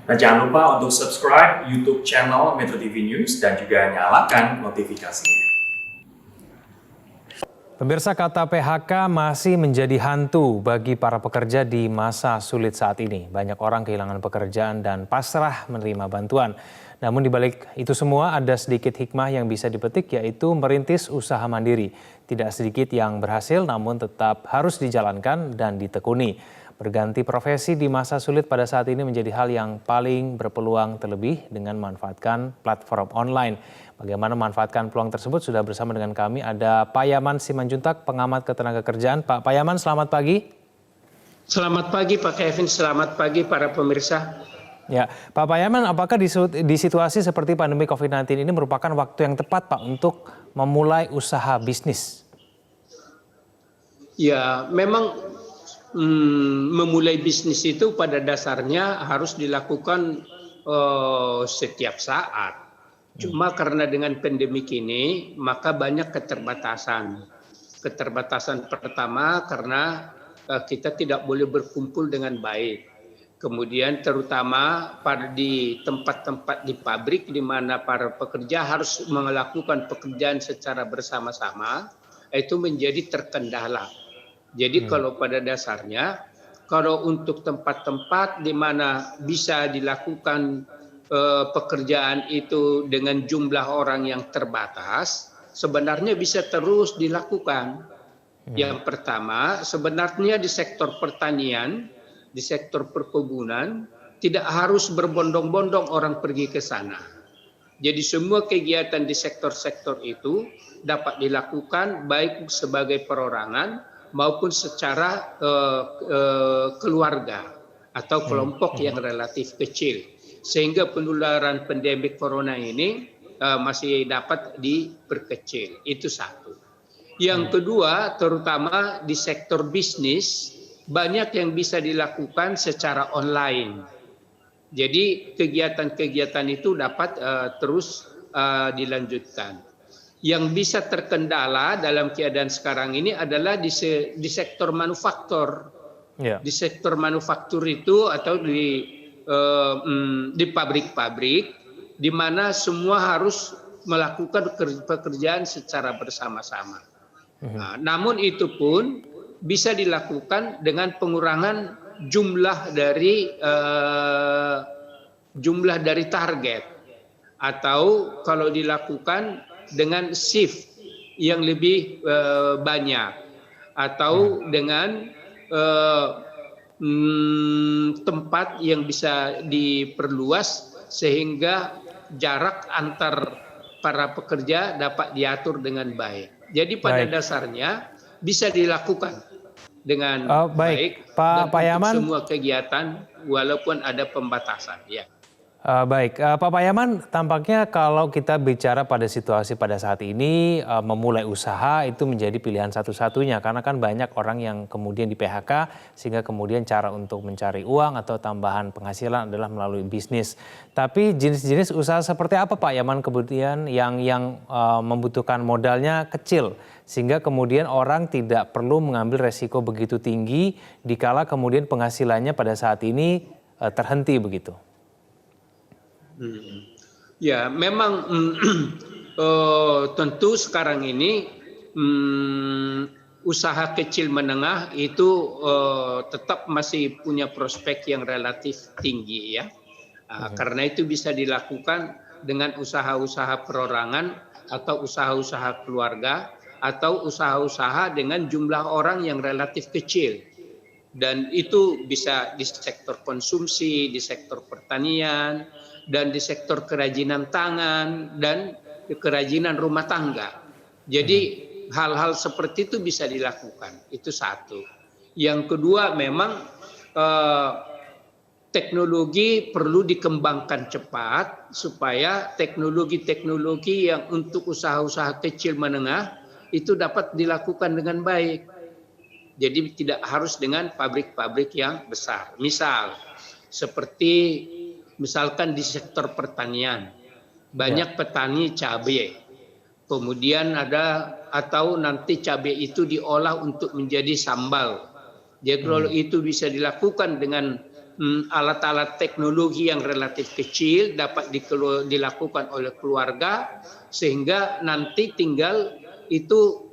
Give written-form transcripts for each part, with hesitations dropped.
Dan jangan lupa untuk subscribe YouTube channel Metro TV News dan juga nyalakan notifikasinya. Pemirsa, kata PHK masih menjadi hantu bagi para pekerja di masa sulit saat ini. Banyak orang kehilangan pekerjaan dan pasrah menerima bantuan. Namun di balik itu semua ada sedikit hikmah yang bisa dipetik, yaitu merintis usaha mandiri. Tidak sedikit yang berhasil namun tetap harus dijalankan dan ditekuni. Berganti profesi di masa sulit pada saat ini menjadi hal yang paling berpeluang, terlebih dengan memanfaatkan platform online. Bagaimana memanfaatkan peluang tersebut, sudah bersama dengan kami ada Pak Yaman Simanjuntak, pengamat ketenagakerjaan. Pak Yaman, selamat pagi. Selamat pagi Pak Kevin, selamat pagi para pemirsa. Ya, Pak Yaman, apakah di situasi seperti pandemi COVID-19 ini merupakan waktu yang tepat Pak untuk memulai usaha bisnis? Ya, memang memulai bisnis itu pada dasarnya harus dilakukan setiap saat. Cuma karena dengan pandemik ini, maka banyak keterbatasan. Keterbatasan pertama karena kita tidak boleh berkumpul dengan baik. Kemudian terutama di tempat-tempat di pabrik di mana para pekerja harus melakukan pekerjaan secara bersama-sama, itu menjadi terkendala. Jadi kalau pada dasarnya, kalau untuk tempat-tempat di mana bisa dilakukan pekerjaan itu dengan jumlah orang yang terbatas, sebenarnya bisa terus dilakukan. Yang pertama, sebenarnya di sektor pertanian, di sektor perkebunan, tidak harus berbondong-bondong orang pergi ke sana. Jadi semua kegiatan di sektor-sektor itu dapat dilakukan baik sebagai perorangan maupun secara keluarga atau kelompok yang relatif kecil. Sehingga penularan pandemi corona ini masih dapat diperkecil. Itu satu. Yang kedua, terutama di sektor bisnis, banyak yang bisa dilakukan secara online. Jadi kegiatan-kegiatan itu dapat terus dilanjutkan. Yang bisa terkendala dalam keadaan sekarang ini adalah di sektor manufaktur. Yeah. Di sektor manufaktur itu atau di pabrik-pabrik di mana semua harus melakukan pekerjaan secara bersama-sama. Nah, namun itu pun bisa dilakukan dengan pengurangan jumlah dari target, atau kalau dilakukan dengan shift yang lebih banyak, atau dengan tempat yang bisa diperluas sehingga jarak antar para pekerja dapat diatur dengan baik. Jadi pada dasarnya bisa dilakukan dengan baik Pak Yaman, semua kegiatan walaupun ada pembatasan. Ya. Baik, Pak Yaman, tampaknya kalau kita bicara pada situasi pada saat ini, memulai usaha itu menjadi pilihan satu-satunya karena kan banyak orang yang kemudian di PHK sehingga kemudian cara untuk mencari uang atau tambahan penghasilan adalah melalui bisnis. Tapi jenis-jenis usaha seperti apa Pak Yaman kemudian yang membutuhkan modalnya kecil sehingga kemudian orang tidak perlu mengambil resiko begitu tinggi dikala kemudian penghasilannya pada saat ini terhenti begitu? Ya, memang tentu sekarang ini usaha kecil menengah itu tetap masih punya prospek yang relatif tinggi ya. Karena itu bisa dilakukan dengan usaha-usaha perorangan atau usaha-usaha keluarga atau usaha-usaha dengan jumlah orang yang relatif kecil. Dan itu bisa di sektor konsumsi, di sektor pertanian, dan di sektor kerajinan tangan dan kerajinan rumah tangga. Jadi hal-hal seperti itu bisa dilakukan. Itu satu. Yang kedua, memang teknologi perlu dikembangkan cepat supaya teknologi-teknologi yang untuk usaha-usaha kecil menengah itu dapat dilakukan dengan baik. Jadi tidak harus dengan pabrik-pabrik yang besar. Misal seperti misalkan di sektor pertanian, banyak petani cabai, kemudian ada atau nanti cabai itu diolah untuk menjadi sambal. Jadi kalau itu bisa dilakukan dengan alat-alat teknologi yang relatif kecil dapat dilakukan oleh keluarga, sehingga nanti tinggal itu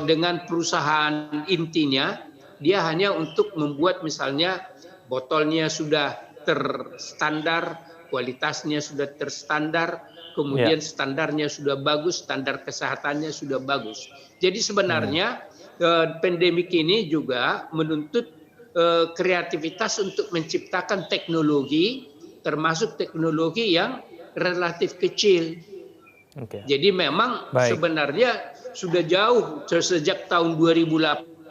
dengan perusahaan intinya, dia hanya untuk membuat misalnya botolnya sudah terstandar, kualitasnya sudah terstandar, kemudian standarnya sudah bagus, standar kesehatannya sudah bagus. Jadi sebenarnya pandemik ini juga menuntut kreativitas untuk menciptakan teknologi, termasuk teknologi yang relatif kecil. Jadi memang sebenarnya sudah jauh sejak tahun 2018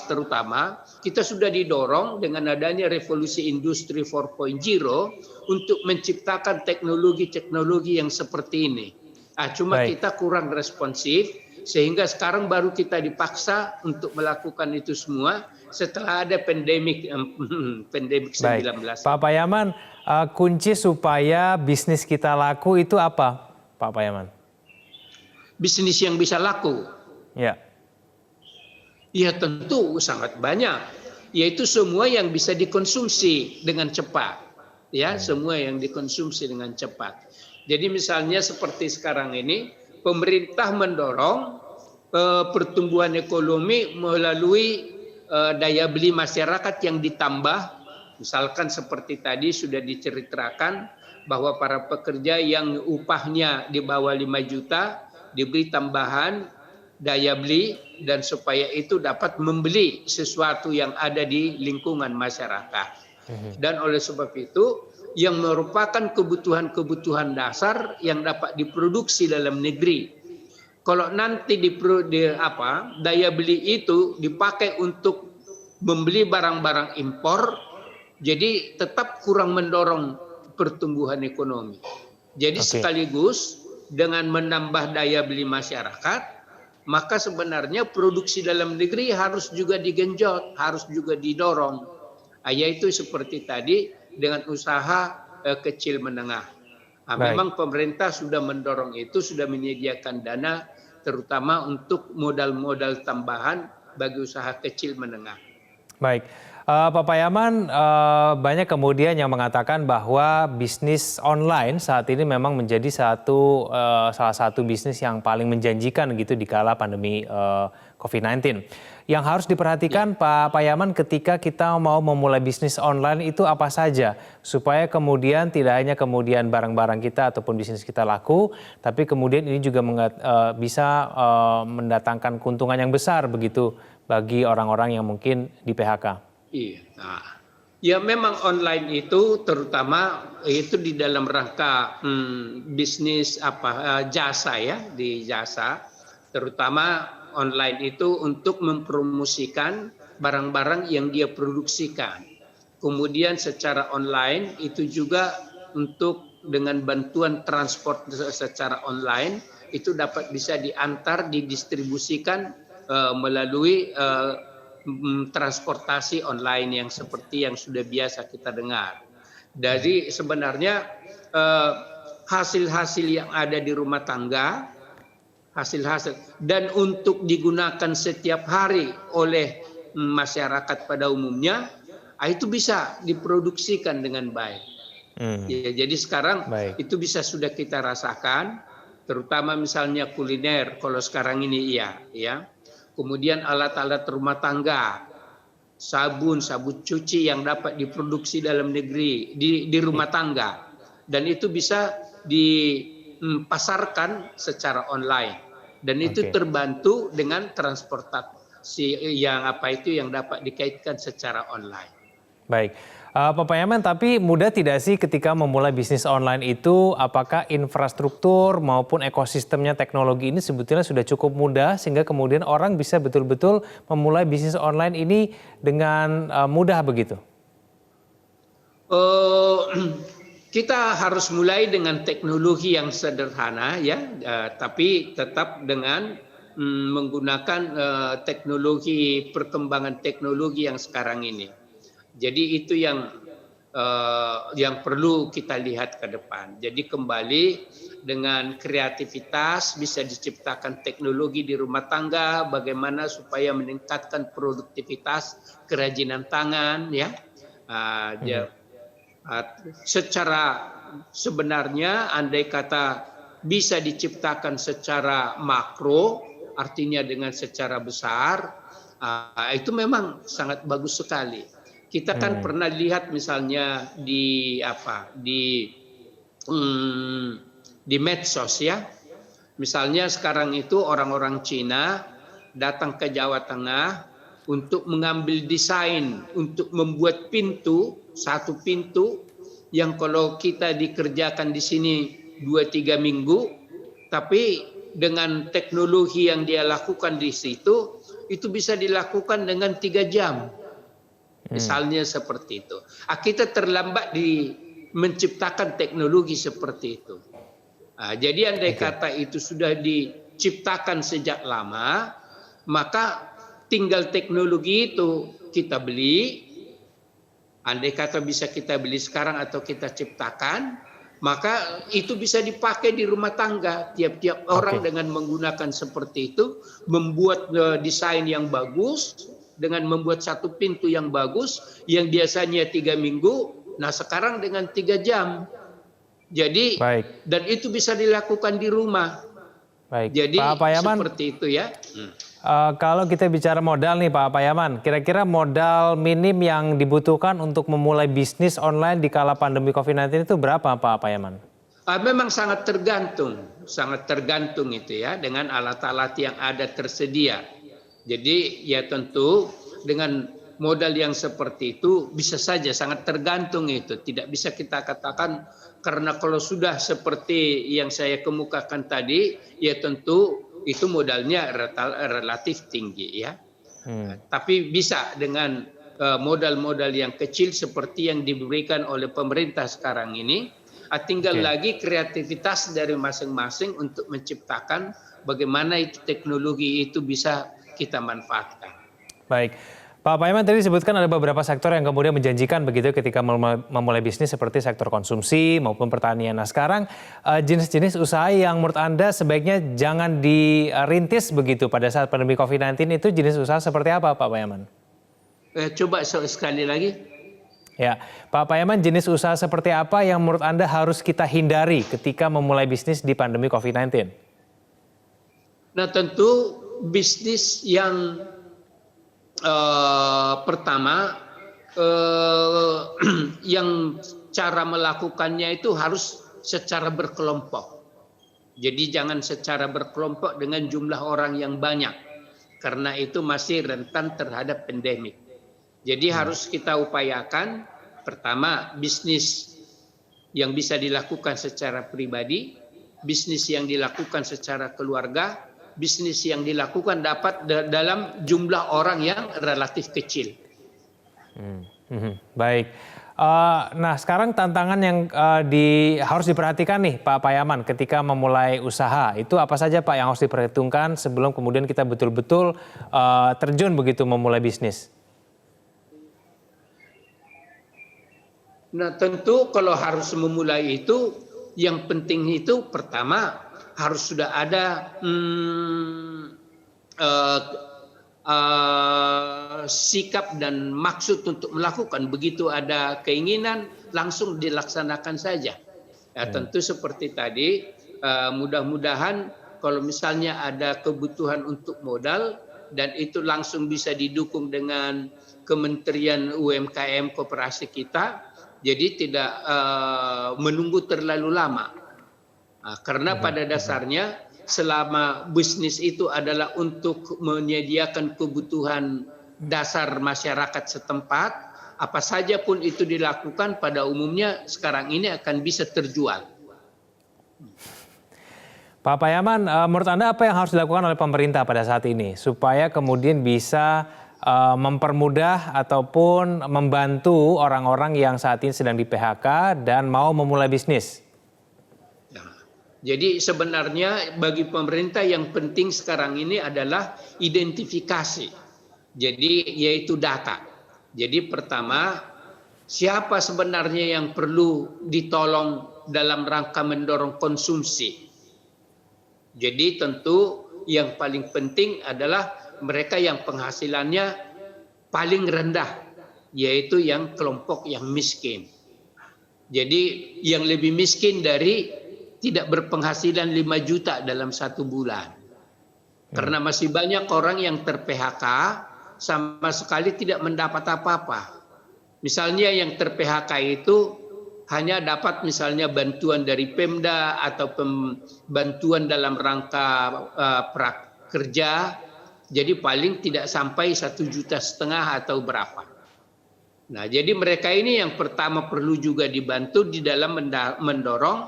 terutama kita sudah didorong dengan adanya revolusi industri 4.0 untuk menciptakan teknologi-teknologi yang seperti ini. Cuma kita kurang responsif sehingga sekarang baru kita dipaksa untuk melakukan itu semua setelah ada pandemik 19. Pak Payaman, kunci supaya bisnis kita laku itu apa, Pak Payaman? Bisnis yang bisa laku? Ya. Ya tentu sangat banyak. Yaitu semua yang bisa dikonsumsi dengan cepat. Ya, semua yang dikonsumsi dengan cepat. Jadi misalnya seperti sekarang ini, pemerintah mendorong pertumbuhan ekonomi melalui daya beli masyarakat yang ditambah. Misalkan seperti tadi sudah diceritakan bahwa para pekerja yang upahnya di bawah 5 juta diberi tambahan daya beli dan supaya itu dapat membeli sesuatu yang ada di lingkungan masyarakat. Dan oleh sebab itu yang merupakan kebutuhan-kebutuhan dasar yang dapat diproduksi dalam negeri. Kalau nanti daya beli itu dipakai untuk membeli barang-barang impor, jadi tetap kurang mendorong pertumbuhan ekonomi. Jadi sekaligus dengan menambah daya beli masyarakat, maka sebenarnya produksi dalam negeri harus juga digenjot, harus juga didorong. Yaitu seperti tadi dengan usaha kecil menengah. Memang pemerintah sudah mendorong itu, sudah menyediakan dana terutama untuk modal-modal tambahan bagi usaha kecil menengah. Baik, Pak Payaman, banyak kemudian yang mengatakan bahwa bisnis online saat ini memang menjadi salah satu bisnis yang paling menjanjikan gitu di kala pandemi COVID-19. Yang harus diperhatikan Pak Payaman ketika kita mau memulai bisnis online itu apa saja supaya kemudian tidak hanya kemudian barang-barang kita ataupun bisnis kita laku, tapi kemudian ini juga bisa mendatangkan keuntungan yang besar begitu bagi orang-orang yang mungkin di PHK. Iya. Ya memang online itu terutama itu di dalam rangka bisnis jasa ya, di jasa terutama online itu untuk mempromosikan barang-barang yang dia produksikan. Kemudian secara online itu juga untuk dengan bantuan transport secara online itu dapat bisa diantar, didistribusikan melalui transportasi online yang seperti yang sudah biasa kita dengar. Jadi sebenarnya hasil-hasil yang ada di rumah tangga, hasil-hasil dan untuk digunakan setiap hari oleh masyarakat pada umumnya, itu bisa diproduksikan dengan baik. Ya, jadi sekarang itu bisa sudah kita rasakan, terutama misalnya kuliner. Kalau sekarang ini ya. Kemudian alat-alat rumah tangga, sabun cuci yang dapat diproduksi dalam negeri di rumah tangga, dan itu bisa dipasarkan secara online, dan itu terbantu dengan transportasi yang dapat dikaitkan secara online. Baik, Pak Payaman, tapi mudah tidak sih ketika memulai bisnis online itu, apakah infrastruktur maupun ekosistemnya teknologi ini sebetulnya sudah cukup mudah sehingga kemudian orang bisa betul-betul memulai bisnis online ini dengan mudah begitu? Kita harus mulai dengan teknologi yang sederhana ya, tapi tetap dengan menggunakan teknologi, perkembangan teknologi yang sekarang ini. Jadi itu yang perlu kita lihat ke depan. Jadi kembali dengan kreativitas bisa diciptakan teknologi di rumah tangga, bagaimana supaya meningkatkan produktivitas kerajinan tangan ya. Secara sebenarnya andai kata bisa diciptakan secara makro, artinya dengan secara besar, itu memang sangat bagus sekali. Kita kan pernah lihat misalnya di medsos ya. Misalnya sekarang itu orang-orang Cina datang ke Jawa Tengah untuk mengambil desain untuk membuat satu pintu yang kalau kita dikerjakan di sini 2-3 minggu, tapi dengan teknologi yang dia lakukan di situ itu bisa dilakukan dengan 3 jam. Misalnya seperti itu. Kita terlambat di menciptakan teknologi seperti itu. Jadi andai kata itu sudah diciptakan sejak lama, maka tinggal teknologi itu kita beli. Andai kata bisa kita beli sekarang atau kita ciptakan, maka itu bisa dipakai di rumah tangga. Tiap-tiap orang dengan menggunakan seperti itu, membuat desain yang bagus, dengan membuat satu pintu yang bagus, yang biasanya 3 minggu, nah sekarang dengan 3 jam. Jadi, dan itu bisa dilakukan di rumah. Baik. Jadi Pak Payaman, seperti itu ya. Kalau kita bicara modal nih Pak Payaman, kira-kira modal minim yang dibutuhkan untuk memulai bisnis online di kala pandemi COVID-19 itu berapa Pak Payaman? Memang sangat tergantung itu ya dengan alat-alat yang ada tersedia. Jadi ya tentu dengan modal yang seperti itu bisa saja sangat tergantung itu. Tidak bisa kita katakan karena kalau sudah seperti yang saya kemukakan tadi, ya tentu itu modalnya relatif tinggi ya. Tapi bisa dengan modal-modal yang kecil seperti yang diberikan oleh pemerintah sekarang ini, tinggal lagi kreativitas dari masing-masing untuk menciptakan bagaimana itu teknologi itu bisa kita manfaatkan. Baik. Pak Payaman tadi disebutkan ada beberapa sektor yang kemudian menjanjikan begitu ketika memulai bisnis seperti sektor konsumsi maupun pertanian. Nah sekarang jenis-jenis usaha yang menurut Anda sebaiknya jangan dirintis begitu pada saat pandemi COVID-19 itu jenis usaha seperti apa Pak Payaman? Coba sekali lagi. Ya, Pak Payaman jenis usaha seperti apa yang menurut Anda harus kita hindari ketika memulai bisnis di pandemi COVID-19? Nah tentu bisnis yang pertama yang cara melakukannya itu harus secara berkelompok. Jadi jangan secara berkelompok dengan jumlah orang yang banyak karena itu masih rentan terhadap pandemik. Jadi harus kita upayakan pertama bisnis yang bisa dilakukan secara pribadi, bisnis yang dilakukan secara keluarga, bisnis yang dilakukan dapat dalam jumlah orang yang relatif kecil. Baik. Nah sekarang tantangan yang harus diperhatikan nih Pak Payaman ketika memulai usaha itu apa saja Pak yang harus diperhitungkan sebelum kemudian kita betul-betul terjun begitu memulai bisnis? Nah tentu kalau harus memulai itu yang penting itu pertama harus sudah ada sikap dan maksud untuk melakukan. Begitu ada keinginan langsung dilaksanakan saja. Ya, tentu seperti tadi mudah-mudahan kalau misalnya ada kebutuhan untuk modal dan itu langsung bisa didukung dengan Kementerian UMKM Koperasi kita, jadi tidak menunggu terlalu lama. Karena pada dasarnya selama bisnis itu adalah untuk menyediakan kebutuhan dasar masyarakat setempat, apa saja pun itu dilakukan pada umumnya sekarang ini akan bisa terjual. Pak Payaman, menurut Anda apa yang harus dilakukan oleh pemerintah pada saat ini supaya kemudian bisa mempermudah ataupun membantu orang-orang yang saat ini sedang di PHK dan mau memulai bisnis? Jadi sebenarnya bagi pemerintah yang penting sekarang ini adalah identifikasi. Jadi yaitu data. Jadi pertama, siapa sebenarnya yang perlu ditolong dalam rangka mendorong konsumsi. Jadi tentu yang paling penting adalah mereka yang penghasilannya paling rendah. yaitu yang kelompok yang miskin. Jadi yang lebih miskin dari tidak berpenghasilan 5 juta dalam 1 bulan. Karena masih banyak orang yang ter-PHK sama sekali tidak mendapat apa-apa. Misalnya yang ter-PHK itu hanya dapat misalnya bantuan dari Pemda atau bantuan dalam rangka prakerja, jadi paling tidak sampai 1,5 juta atau berapa. Nah, jadi mereka ini yang pertama perlu juga dibantu di dalam mendorong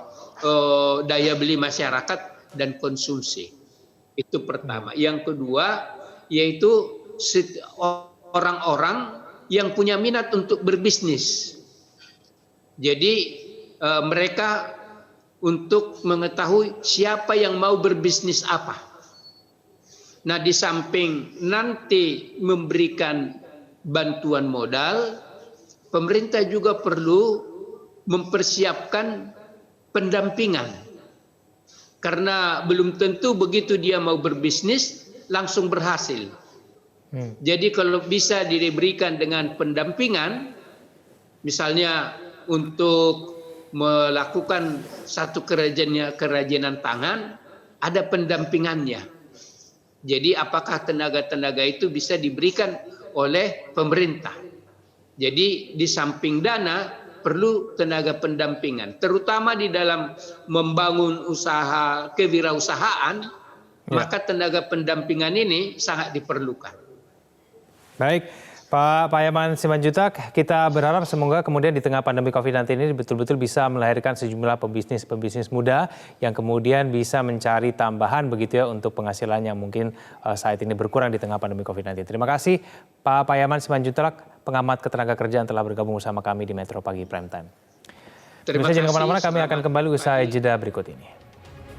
daya beli masyarakat dan konsumsi. Itu pertama. Yang kedua, yaitu orang-orang yang punya minat untuk berbisnis. Jadi mereka untuk mengetahui siapa yang mau berbisnis apa. Nah, di samping nanti memberikan bantuan modal, pemerintah juga perlu mempersiapkan pendampingan. Karena belum tentu begitu dia mau berbisnis langsung berhasil. Jadi kalau bisa diberikan dengan pendampingan, misalnya untuk melakukan satu kerajinan tangan, ada pendampingannya. Jadi apakah tenaga-tenaga itu bisa diberikan oleh pemerintah. Jadi di samping dana perlu tenaga pendampingan, terutama di dalam membangun usaha kewirausahaan, maka tenaga pendampingan ini sangat diperlukan. Baik, Pak Payaman Simanjuntak, kita berharap semoga kemudian di tengah pandemi COVID-19 ini betul-betul bisa melahirkan sejumlah pebisnis muda yang kemudian bisa mencari tambahan begitu ya untuk penghasilan yang mungkin saat ini berkurang di tengah pandemi COVID-19. Terima kasih Pak Payaman Simanjuntak, pengamat ketenagakerjaan telah bergabung bersama kami di Metro Pagi Prime Time. Terima kasih. Jangan kemana-mana, kami akan kembali usai jeda berikut ini.